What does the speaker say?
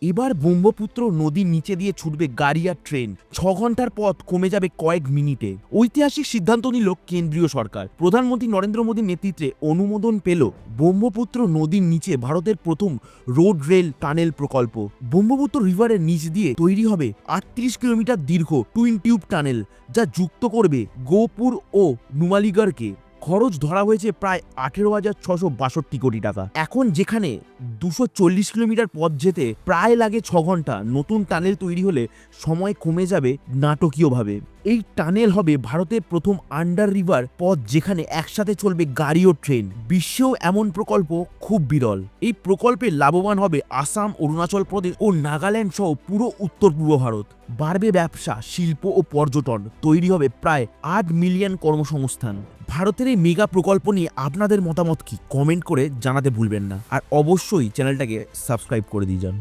এবার ব্রহ্মপুত্র নদীর নিচে দিয়ে ছুটবে গাড়ি আর ট্রেন। 6 ঘন্টার পথ কমে যাবে কয়েক মিনিটে। ঐতিহাসিক সিদ্ধান্ত নিল কেন্দ্রীয় সরকার। প্রধানমন্ত্রী নরেন্দ্র মোদীর নেতৃত্বে অনুমোদন পেল ব্রহ্মপুত্র নদীর নিচে ভারতের প্রথম রোড রেল টানেল প্রকল্প। ব্রহ্মপুত্র রিভারের নিচ দিয়ে তৈরি হবে 38 কিলোমিটার দীর্ঘ টুইন টিউব টানেল, যা যুক্ত করবে গোপুর ও নুমালিগড়কে। খরচ ধরা হয়েছে প্রায় 18,662 কোটি টাকা। এখন যেখানে 240 কিলোমিটার পথ যেতে প্রায় লাগে 6 ঘন্টা, নতুন টানেল তৈরি হলে সময় কমে যাবে নাটকীয়ভাবে। এই টানেল হবে ভারতের প্রথম আন্ডার রিভার পথ, যেখানে একসাথে চলবে গাড়ি ও ট্রেন। বিশ্বেও এমন প্রকল্প খুব বিরল। এই প্রকল্পে লাভবান হবে আসাম, অরুণাচল প্রদেশ ও নাগাল্যান্ড সহ পুরো উত্তর পূর্ব ভারত। বাড়বে ব্যবসা, শিল্প ও পর্যটন। তৈরি হবে প্রায় 8 মিলিয়ন কর্মসংস্থান। ভারতের এই মেগা প্রকল্প নিয়ে আপনাদের মতামত কি, কমেন্ট করে জানাতে ভুলবেন না। আর অবশ্যই চ্যানেলটাকে সাবস্ক্রাইব করে দিয়ে যান।